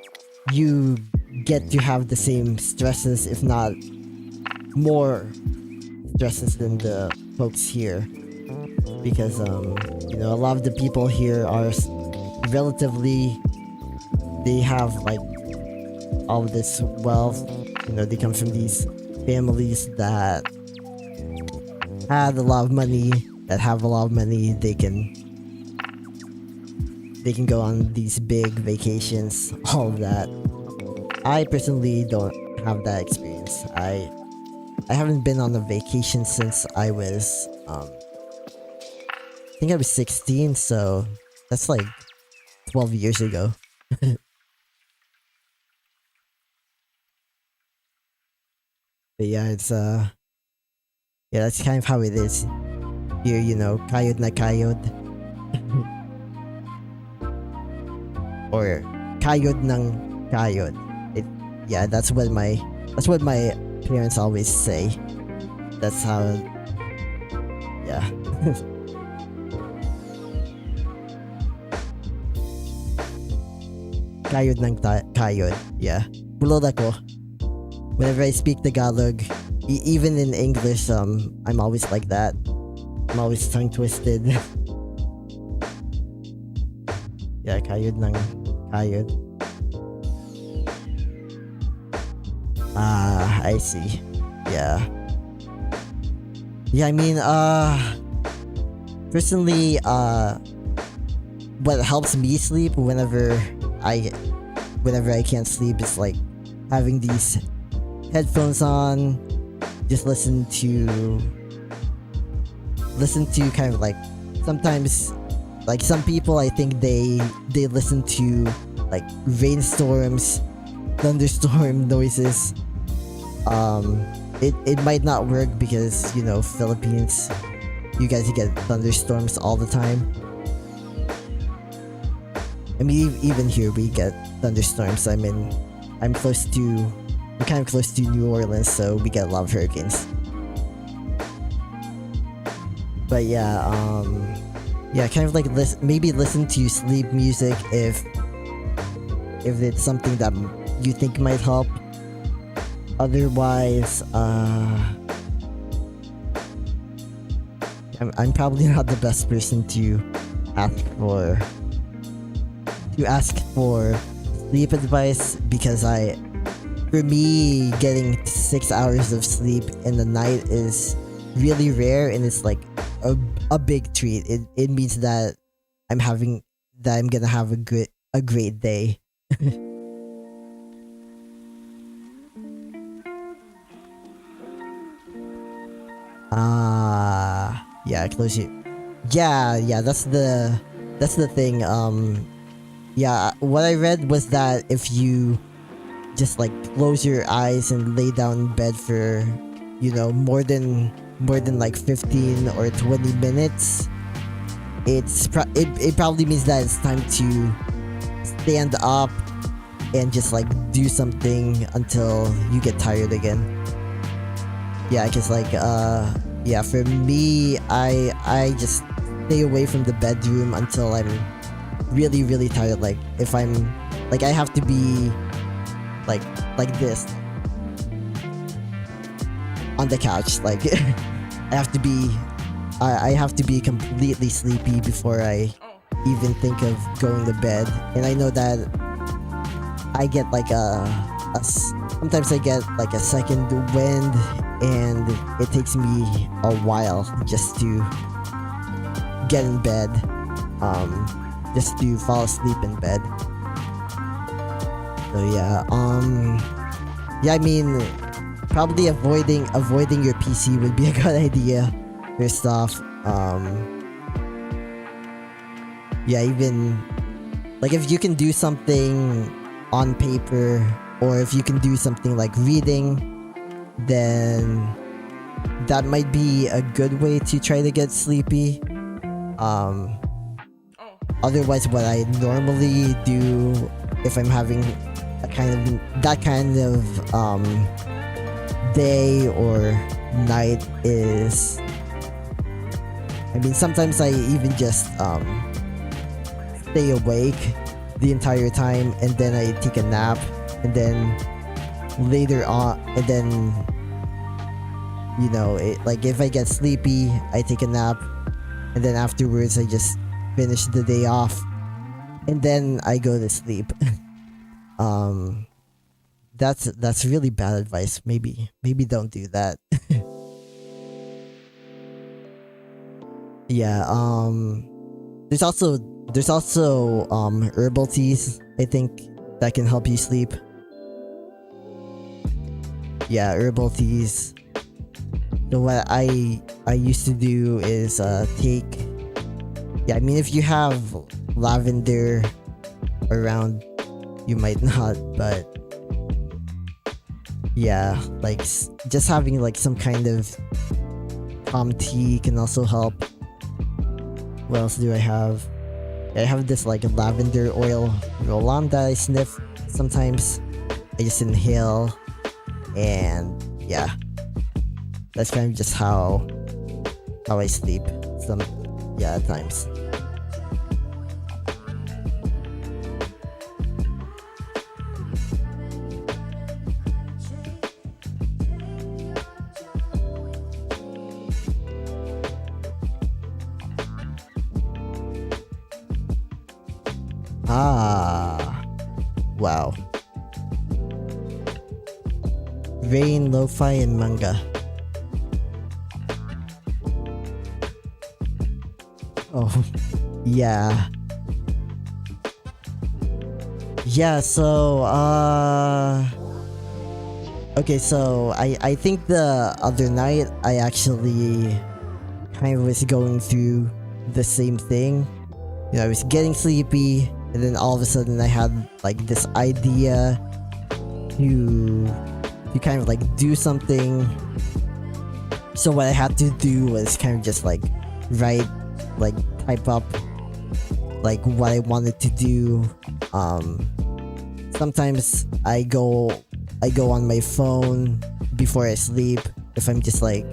get to have the same stresses, if not more stresses than the folks here, because you know, a lot of the people here are relatively, they have like all of this wealth. You know, they come from these families that have a lot of money, they can go on these big vacations, all of that. I personally don't have that experience. I haven't been on a vacation since I was I think I was 16, so that's like 12 years ago. But yeah, it's yeah, that's kind of how it is here, you know, kayod na kayod. Or kayod ng kayod. Yeah, that's what my parents always say. That's how, yeah. Kayod ng kayod. Yeah. Bulod ako. Whenever I speak Tagalog, even in English, I'm always like that. I'm always tongue twisted. Yeah, kayod ng kayod. I see. Yeah. Yeah, I mean, personally, what helps me sleep whenever I can't sleep is like having these headphones on, just listen to kind of like, sometimes, like some people, I think they listen to like rainstorms, thunderstorm noises. It might not work because, you know, Philippines, you guys get thunderstorms all the time. I mean, even here we get thunderstorms. I'm kind of close to New Orleans, so we get a lot of hurricanes. But yeah, kind of like maybe listen to sleep music if it's something that you think might help. Otherwise, I'm probably not the best person to ask for sleep advice, because for me, getting 6 hours of sleep in the night is really rare, and it's like a big treat. It means that I'm gonna have a great day. Yeah, close you. Yeah, that's the thing. Yeah, what I read was that if you just like close your eyes and lay down in bed for, more than like 15 or 20 minutes, it probably means that it's time to stand up and just like do something until you get tired again. Yeah, cause like yeah, for me, I just stay away from the bedroom until I'm really, really tired. Like if I'm like, I have to be like this on the couch. Like I have to be completely sleepy before I even think of going to bed. And I know that I get like sometimes I get like a second wind, and it takes me a while just to get in bed, just to fall asleep in bed. So yeah, I mean, probably avoiding your PC would be a good idea. First off, yeah, even like if you can do something on paper, or if you can do something like reading, then that might be a good way to try to get sleepy. Otherwise, what I normally do if I'm having that kind of day or night is, I mean, sometimes I even just stay awake the entire time, and then I take a nap, and then later on, and then like if I get sleepy, I take a nap, and then afterwards I just finish the day off, and then I go to sleep. That's really bad advice. Maybe don't do that. Yeah, there's also herbal teas, I think, that can help you sleep. Yeah, herbal teas. So what I used to do is take, yeah, I mean, if you have lavender around, you might not, but yeah, like just having like some kind of calm tea can also help. What else do I have? I have this like lavender oil roll-on that I sniff sometimes. I just inhale, and yeah, that's kind of just how I sleep at times. Wow. Rain, lo-fi, and manga. Oh, yeah. Yeah, so, okay, so I think the other night I actually kind of was going through the same thing. I was getting sleepy, and then all of a sudden I had like this idea to kind of like do something. So what I had to do was kind of just like type up like what I wanted to do. Sometimes I go on my phone before I sleep if I'm just like,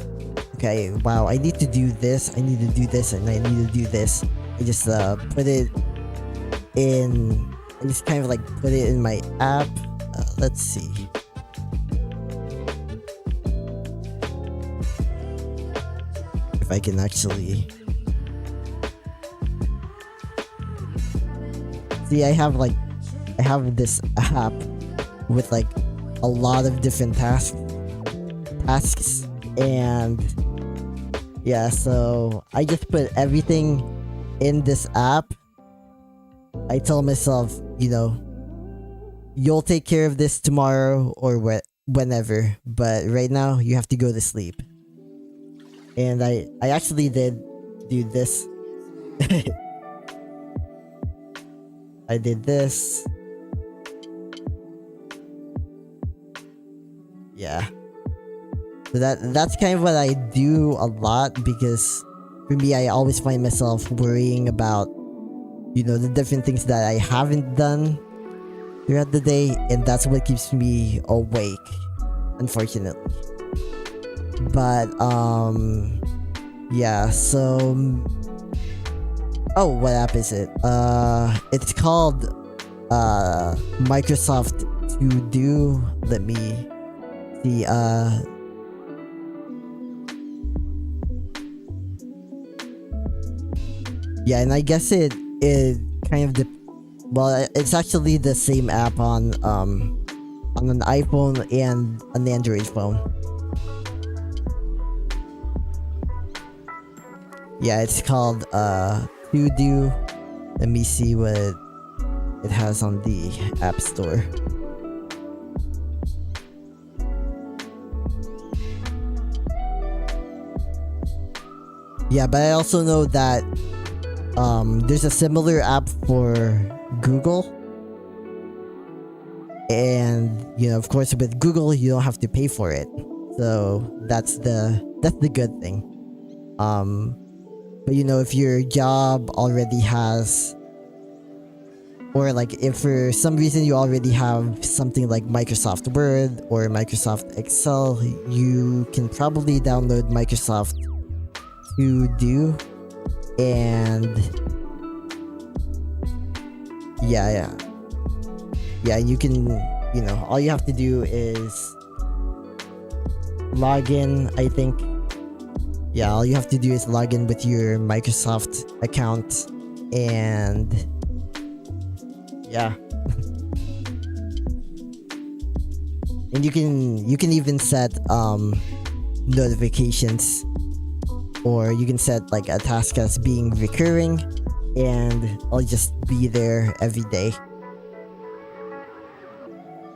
okay, wow, I need to do this, I need to do this, and I need to do this. I just put it in, I just kind of like put it in my app. Let's see. If I can actually see, I have this app with like a lot of different tasks, and yeah, so I just put everything in this app. I tell myself, you'll take care of this tomorrow or whenever, but right now you have to go to sleep. And I actually did do this. I did this. Yeah. So that's kind of what I do a lot, because for me, I always find myself worrying about, the different things that I haven't done throughout the day, and that's what keeps me awake, unfortunately. But yeah, so what app is it? It's called Microsoft To Do. Let me see. Yeah, and I guess it kind of it's actually the same app on an iPhone and an Android phone. Yeah, it's called To Do. Let me see what it has on the App Store. Yeah, but I also know that there's a similar app for Google, and of course with Google you don't have to pay for it, so that's the good thing. But if your job already has, or like if for some reason you already have something like Microsoft Word or Microsoft Excel, you can probably download Microsoft To Do, and yeah, you can, all you have to do is log in, I think. Yeah, all you have to do is log in with your Microsoft account, and yeah. And you can even set notifications, or you can set like a task as being recurring, and I'll just be there every day.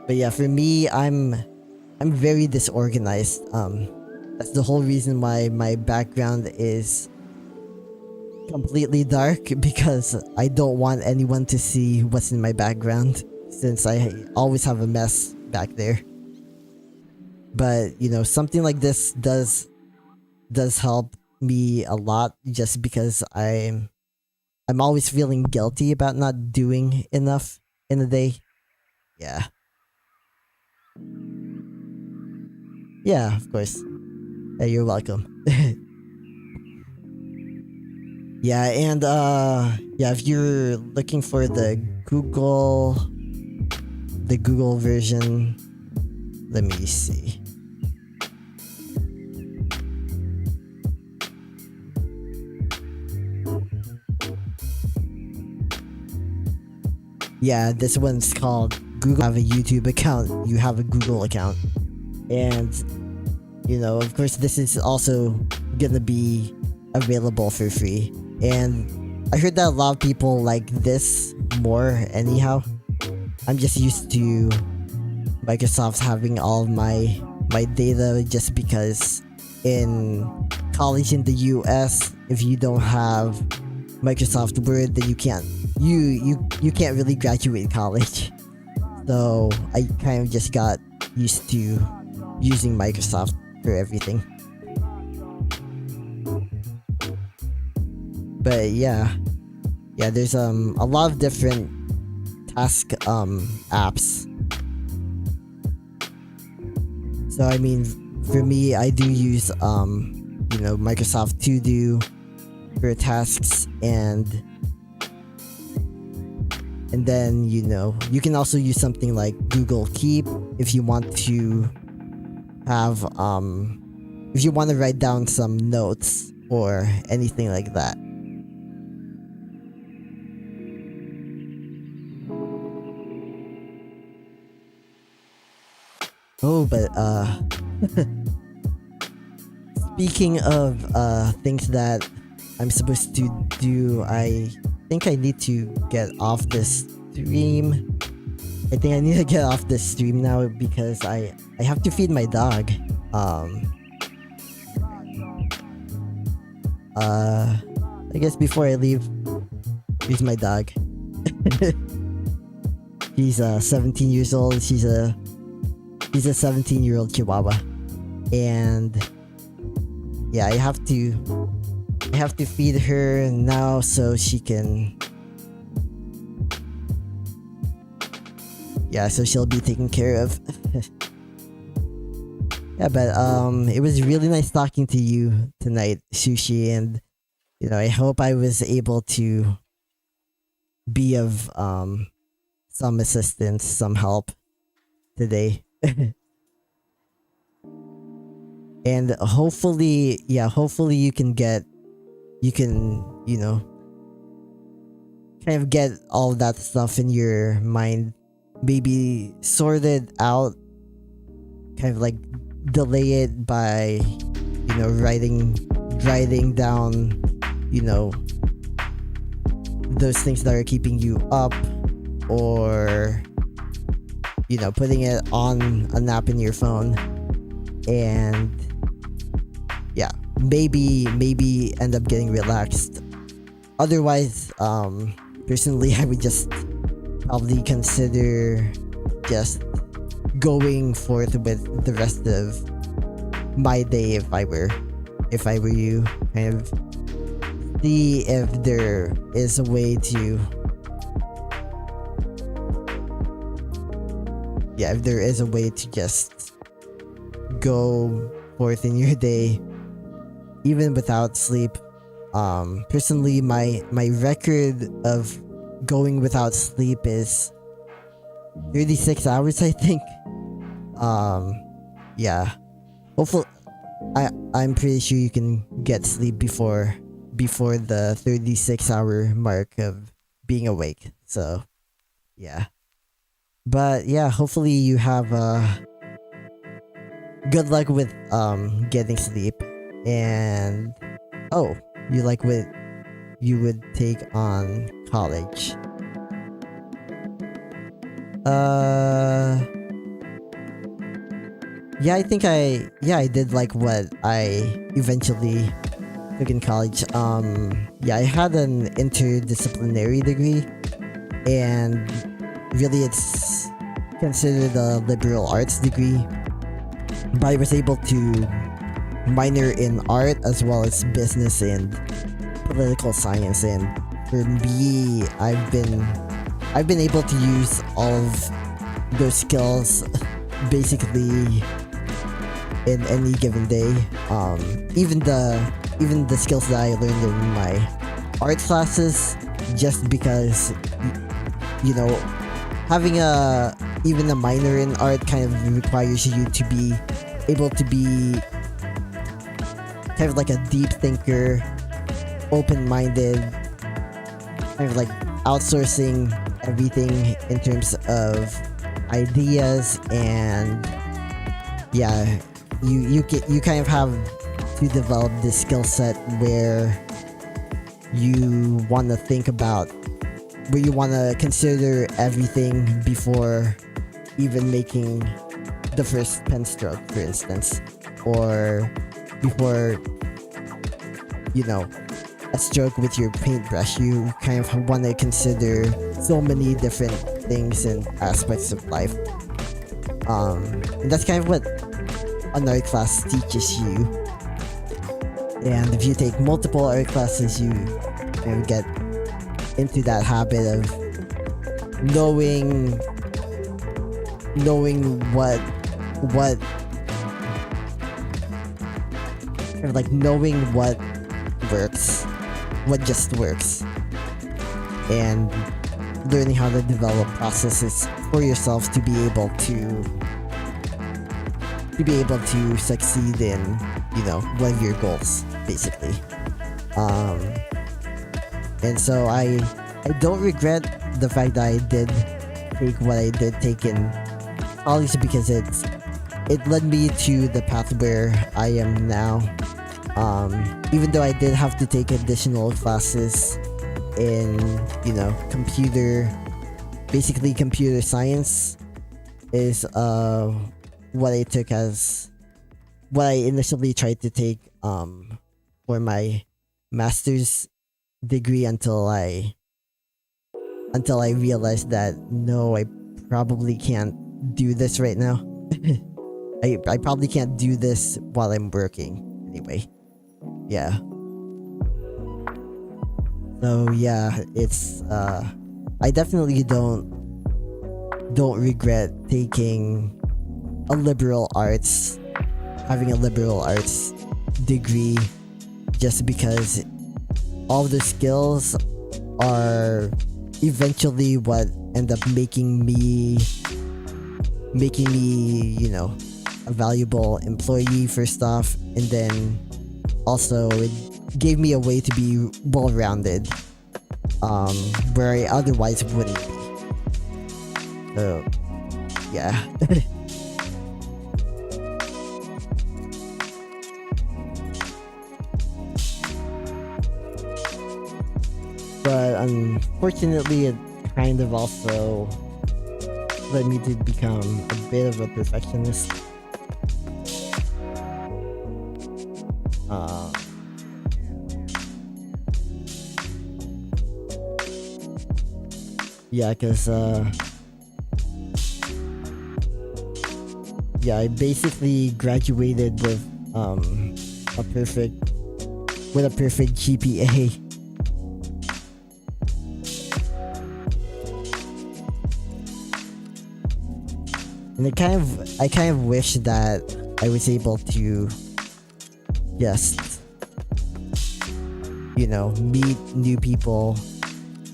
But yeah, for me, I'm very disorganized. That's the whole reason why my background is completely dark, because I don't want anyone to see what's in my background, since I always have a mess back there. But something like this does help me a lot, just because I'm always feeling guilty about not doing enough in a day. Yeah. Yeah, of course. Hey, you're welcome. Yeah, and if you're looking for the Google version, let me see. Yeah, this one's called Google. You have a YouTube account, you have a Google account, and of course this is also gonna be available for free. And I heard that a lot of people like this more anyhow. I'm just used to Microsoft having all of my data, just because in college in the US, if you don't have Microsoft Word, then you can't really graduate college. So I kind of just got used to using Microsoft for everything. But yeah, there's a lot of different task apps. So I mean, for me, I do use Microsoft To Do for tasks, and then you can also use something like Google Keep if you want to have if you want to write down some notes or anything like that. but speaking of things that I'm supposed to do, I think I need to get off this stream. I think I need to get off this stream now because I have to feed my dog. I guess before I leave, here's my dog. He's 17 years old. He's a 17-year-old Chihuahua, and yeah, I have to feed her now so she can. Yeah, so she'll be taken care of. Yeah, but it was really nice talking to you tonight, Sushi, and I hope I was able to be of some assistance, some help today. And hopefully you can kind of get all that stuff in your mind maybe sorted out, kind of like delay it by writing down those things that are keeping you up, or putting it on an app in your phone, and yeah, maybe end up getting relaxed. Otherwise, personally, I would just probably consider just going forth with the rest of my day if I were you. Kind of see if there is a way to just go forth in your day even without sleep. Personally, my record of going without sleep is 36 hours, I think. Yeah, hopefully I'm pretty sure you can get sleep before the 36-hour mark of being awake. So yeah, but yeah, hopefully you have good luck with getting sleep. And you like what you would take on college? Yeah, I think I did like what I eventually took in college. Yeah, I had an interdisciplinary degree, and really it's considered a liberal arts degree, but I was able to minor in art as well as business and political science. And for me, I've been able to use all of those skills basically in any given day. Even the skills that I learned in my art classes, just because having even a minor in art kind of requires you to be able to be kind of like a deep thinker, open-minded, kind of like outsourcing everything in terms of ideas. And yeah, you kind of have to develop this skill set where you want to think about, where you want to consider everything before even making the first pen stroke, for instance, or before a stroke with your paintbrush. You kind of want to consider so many different things and aspects of life. And that's kind of what an art class teaches you. And if you take multiple art classes, you kind of get into that habit of knowing what kind of like knowing what works, what just works, and learning how to develop processes for yourself to be able to succeed in one of your goals, basically. And so I don't regret the fact that I did take what I did take in college, because it led me to the path where I am now. Even though I did have to take additional classes in, basically computer science is what I took as what I initially tried to take for my master's degree until I realized that no, I probably can't do this right now. I probably can't do this while I'm working anyway. Yeah. So yeah, it's I definitely don't regret taking having a liberal arts degree, just because all the skills are eventually what end up making me a valuable employee for stuff, and then also it gave me a way to be well-rounded, where I otherwise wouldn't be. So yeah. But unfortunately, it kind of also led me to become a bit of a perfectionist. Yeah, because I basically graduated with a perfect GPA. And I kind of wish that I was able to just, meet new people,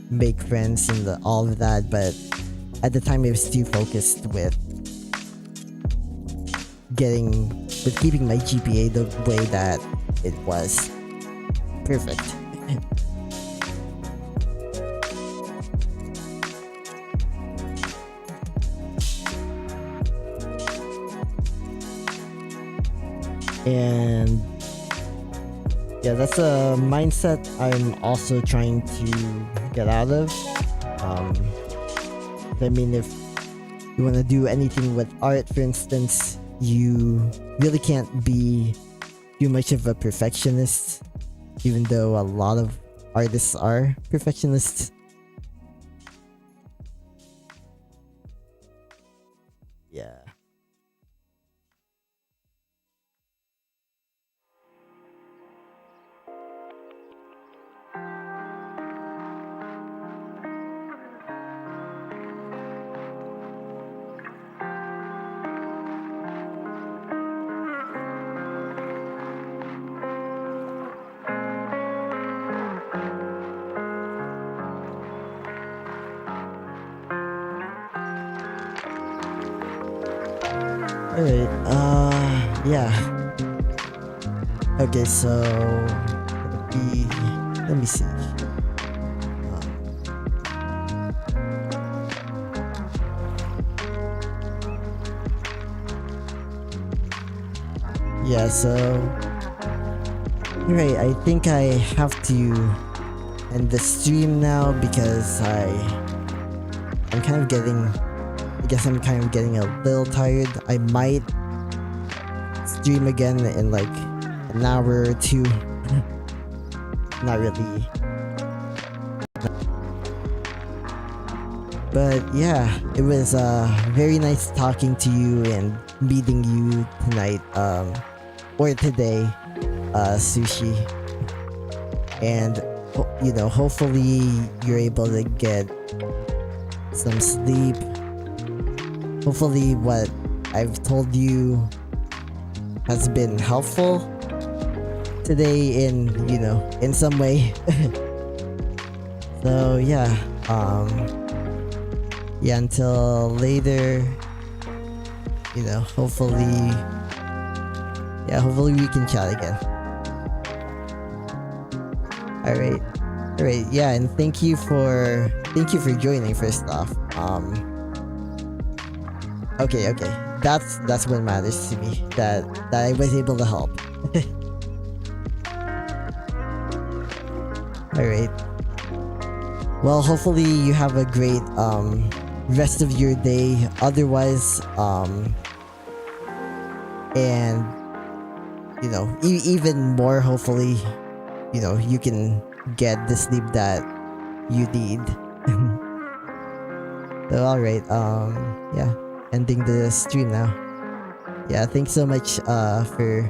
make friends, and all of that. But at the time, I was too focused with keeping my GPA the way that it was. Perfect. And yeah, that's a mindset I'm also trying to get out of. I mean, if you want to do anything with art, for instance, you really can't be too much of a perfectionist, even though a lot of artists are perfectionists. Yeah. Alright, yeah. Okay, so let me see. Yeah, so right, I think I have to end the stream now because I'm kind of getting a little tired. I might stream again in like an hour or two. Not really. But yeah, it was very nice talking to you and meeting you tonight, or today, Sushi. And hopefully you're able to get some sleep. Hopefully what I've told you has been helpful today in some way. So yeah, until later, hopefully we can chat again. Alright, yeah, and thank you for joining first off. Okay. that's what matters to me, that I was able to help. All right. Well, hopefully you have a great rest of your day. Otherwise, and you know, even more, hopefully, you know, you can get the sleep that you need. So, all right. Yeah, ending the stream now. Yeah, thanks so much for